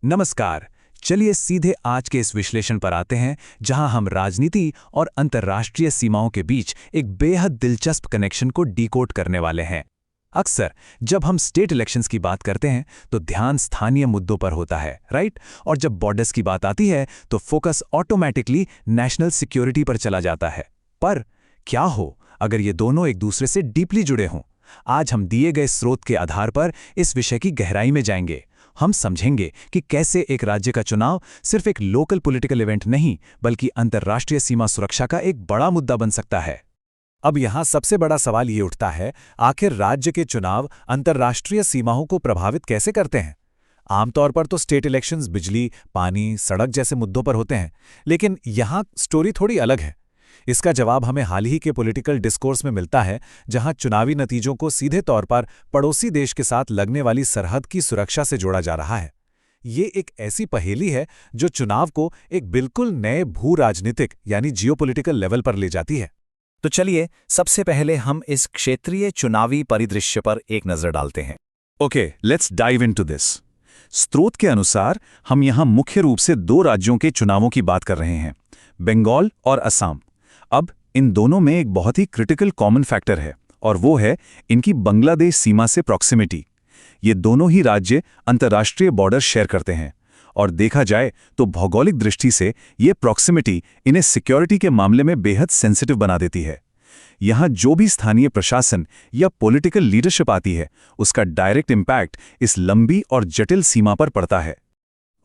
नमस्कार। चलिए सीधे आज के इस विश्लेषण पर आते हैं, जहां हम राजनीति और अंतर्राष्ट्रीय सीमाओं के बीच एक बेहद दिलचस्प कनेक्शन को डिकोड करने वाले हैं। अक्सर जब हम स्टेट इलेक्शंस की बात करते हैं तो ध्यान स्थानीय मुद्दों पर होता है, राइट? और जब बॉर्डर्स की बात आती है तो फोकस ऑटोमेटिकली नेशनल सिक्योरिटी पर चला जाता है। पर क्या हो अगर ये दोनों एक दूसरे से डीपली जुड़े हों? आज हम दिए गए स्रोत के आधार पर इस विषय की गहराई में जाएंगे। हम समझेंगे कि कैसे एक राज्य का चुनाव सिर्फ एक लोकल पॉलिटिकल इवेंट नहीं, बल्कि अंतर्राष्ट्रीय सीमा सुरक्षा का एक बड़ा मुद्दा बन सकता है। अब यहाँ सबसे बड़ा सवाल ये उठता है, आखिर राज्य के चुनाव अंतर्राष्ट्रीय सीमाओं को प्रभावित कैसे करते हैं? आमतौर पर तो स्टेट इलेक्शंस बिजली, पानी, सड़क जैसे मुद्दों पर होते हैं, लेकिन यहाँ स्टोरी थोड़ी अलग है। इसका जवाब हमें हाल ही के पॉलिटिकल डिस्कोर्स में मिलता है, जहां चुनावी नतीजों को सीधे तौर पर पड़ोसी देश के साथ लगने वाली सरहद की सुरक्षा से जोड़ा जा रहा है। ये एक ऐसी पहेली है जो चुनाव को एक बिल्कुल नए भू राजनीतिक यानी जियोपॉलिटिकल लेवल पर ले जाती है। तो चलिए सबसे पहले हम इस क्षेत्रीय चुनावी परिदृश्य पर एक नजर डालते हैं। Okay, let's dive into this. स्रोत के अनुसार हम यहाँ मुख्य रूप से दो राज्यों के चुनावों की बात कर रहे हैं, बंगाल और असम। अब इन दोनों में एक बहुत ही क्रिटिकल कॉमन फैक्टर है, और वो है इनकी बांग्लादेश सीमा से प्रॉक्सिमिटी। ये दोनों ही राज्य अंतर्राष्ट्रीय बॉर्डर शेयर करते हैं, और देखा जाए तो भौगोलिक दृष्टि से ये प्रॉक्सिमिटी इन्हें सिक्योरिटी के मामले में बेहद सेंसिटिव बना देती है। यहाँ जो भी स्थानीय प्रशासन या पॉलिटिकल लीडरशिप आती है, उसका डायरेक्ट इम्पैक्ट इस लंबी और जटिल सीमा पर पड़ता है।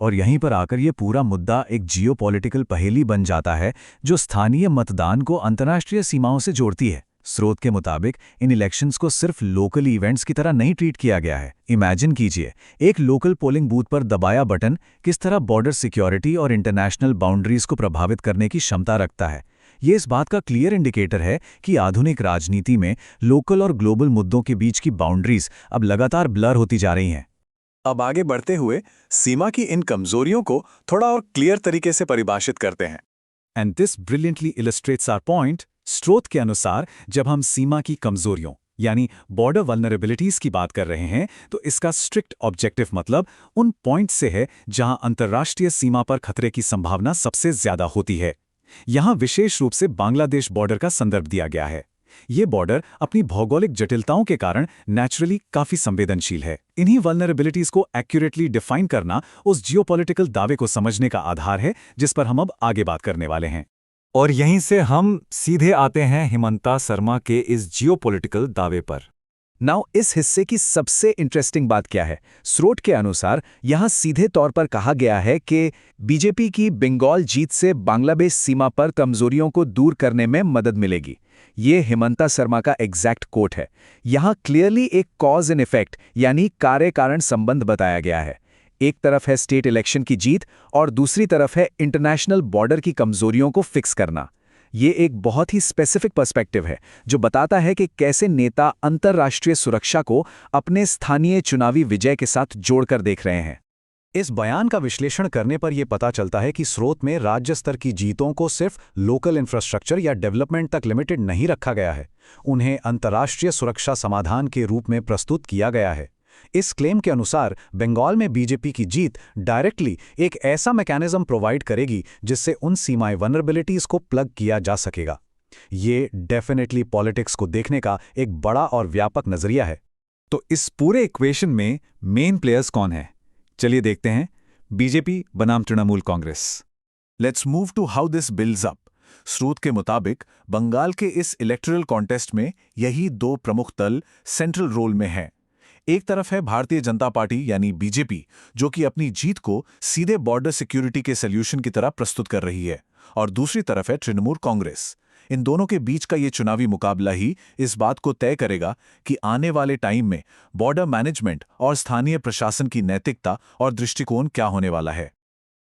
और यहीं पर आकर ये पूरा मुद्दा एक जियोपॉलिटिकल पहेली बन जाता है, जो स्थानीय मतदान को अंतर्राष्ट्रीय सीमाओं से जोड़ती है। स्रोत के मुताबिक इन इलेक्शंस को सिर्फ लोकल इवेंट्स की तरह नहीं ट्रीट किया गया है। इमेजिन कीजिए, एक लोकल पोलिंग बूथ पर दबाया बटन किस तरह बॉर्डर सिक्योरिटी और इंटरनेशनल बाउंड्रीज को प्रभावित करने की क्षमता रखता है। ये इस बात का क्लियर इंडिकेटर है कि आधुनिक राजनीति में लोकल और ग्लोबल मुद्दों के बीच की बाउंड्रीज अब लगातार ब्लर होती जा रही हैं। अब आगे बढ़ते हुए सीमा की इन कमजोरियों को थोड़ा और क्लियर तरीके से परिभाषित करते हैं। And this brilliantly illustrates our point. स्रोत के अनुसार जब हम सीमा की कमजोरियों यानी बॉर्डर वल्नरेबिलिटीज की बात कर रहे हैं, तो इसका स्ट्रिक्ट ऑब्जेक्टिव मतलब उन पॉइंट्स से है जहां अंतर्राष्ट्रीय सीमा पर खतरे की संभावना सबसे ज्यादा होती है। यहां विशेष रूप से बांग्लादेश बॉर्डर का संदर्भ दिया गया है। ये बॉर्डर अपनी भौगोलिक जटिलताओं के कारण नेचुरली काफी संवेदनशील है। इन्हीं वल्नरेबिलिटीज को एक्यूरेटली डिफाइन करना उस जियोपॉलिटिकल दावे को समझने का आधार है, जिस पर हम अब आगे बात करने वाले हैं। और यहीं से हम सीधे आते हैं हिमंता शर्मा के इस जियोपॉलिटिकल दावे पर। नाउ इस हिस्से की सबसे इंटरेस्टिंग बात क्या है? स्रोत के अनुसार यहां सीधे तौर पर कहा गया है कि बीजेपी की बंगाल जीत से बांग्लादेश सीमा पर कमजोरियों को दूर करने में मदद मिलेगी। ये हिमंता शर्मा का एग्जैक्ट कोट है। यहां क्लियरली एक कॉज एंड इफेक्ट यानी कार्य कारण संबंध बताया गया है। एक तरफ है स्टेट इलेक्शन की जीत और दूसरी तरफ है इंटरनेशनल बॉर्डर की कमजोरियों को फिक्स करना। ये एक बहुत ही स्पेसिफिक पर्सपेक्टिव है, जो बताता है कि कैसे नेता अंतर्राष्ट्रीय सुरक्षा को अपने स्थानीय चुनावी विजय के साथ जोड़कर देख रहे हैं। इस बयान का विश्लेषण करने पर यह पता चलता है कि स्रोत में राज्य स्तर की जीतों को सिर्फ लोकल इंफ्रास्ट्रक्चर या डेवलपमेंट तक लिमिटेड नहीं रखा गया है, उन्हें अंतर्राष्ट्रीय सुरक्षा समाधान के रूप में प्रस्तुत किया गया है। इस क्लेम के अनुसार बंगाल में बीजेपी की जीत डायरेक्टली एक ऐसा मैकेनिज्म प्रोवाइड करेगी जिससे उन सीमाएं वल्नरेबिलिटीज को प्लग किया जा सकेगा। ये डेफिनेटली पॉलिटिक्स को देखने का एक बड़ा और व्यापक नजरिया है। तो इस पूरे इक्वेशन में मेन प्लेयर्स कौन है? चलिए देखते हैं। बीजेपी बनाम Trinamool Congress. Let's move to how this builds up. स्रोत के मुताबिक बंगाल के इस इलेक्टोरल कॉन्टेस्ट में यही दो प्रमुख दल सेंट्रल रोल में हैं। एक तरफ है भारतीय जनता पार्टी यानी बीजेपी, जो कि अपनी जीत को सीधे बॉर्डर सिक्योरिटी के सॉल्यूशन की तरह प्रस्तुत कर रही है, और दूसरी तरफ है तृणमूल कांग्रेस। इन दोनों के बीच का ये चुनावी मुकाबला ही इस बात को तय करेगा कि आने वाले टाइम में बॉर्डर मैनेजमेंट और स्थानीय प्रशासन की नैतिकता और दृष्टिकोण क्या होने वाला है।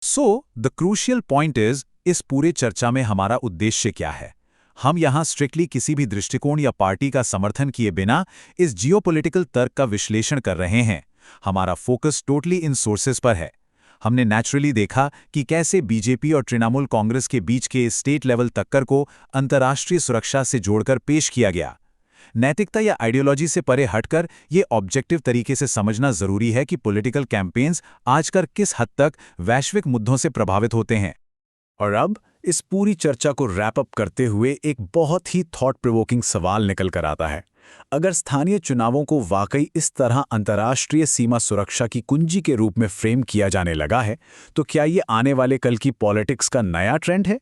So the crucial point is, इस पूरे चर्चा में हमारा उद्देश्य क्या है? हम यहां स्ट्रिक्टली किसी भी दृष्टिकोण या पार्टी का समर्थन किए बिना इस जियोपॉलिटिकल तर्क का विश्लेषण कर रहे हैं। हमारा फोकस टोटली इन सोर्सेस पर है। हमने नेचुरली देखा कि कैसे बीजेपी और तृणमूल कांग्रेस के बीच के स्टेट लेवल टक्कर को अंतर्राष्ट्रीय सुरक्षा से जोड़कर पेश किया गया। नैतिकता या आइडियोलॉजी से परे हटकर ये ऑब्जेक्टिव तरीके से समझना जरूरी है कि पॉलिटिकल कैंपेन्स आजकल किस हद तक वैश्विक मुद्दों से प्रभावित होते हैं। और अब इस पूरी चर्चा को रैप अप करते हुए एक बहुत ही थॉट प्रोवोकिंग सवाल निकल कर आता है। अगर स्थानीय चुनावों को वाकई इस तरह अंतर्राष्ट्रीय सीमा सुरक्षा की कुंजी के रूप में फ्रेम किया जाने लगा है, तो क्या ये आने वाले कल की पॉलिटिक्स का नया ट्रेंड है?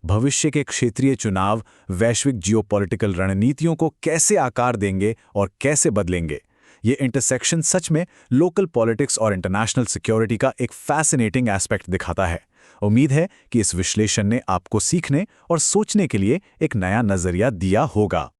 भविष्य के क्षेत्रीय चुनाव वैश्विक जियोपॉलिटिकल रणनीतियों को कैसे आकार देंगे और कैसे बदलेंगे? ये इंटरसेक्शन सच में लोकल पॉलिटिक्स और इंटरनेशनल सिक्योरिटी का एक फैसिनेटिंग एस्पेक्ट दिखाता है। उम्मीद है कि इस विश्लेषण ने आपको सीखने और सोचने के लिए एक नया नजरिया दिया होगा।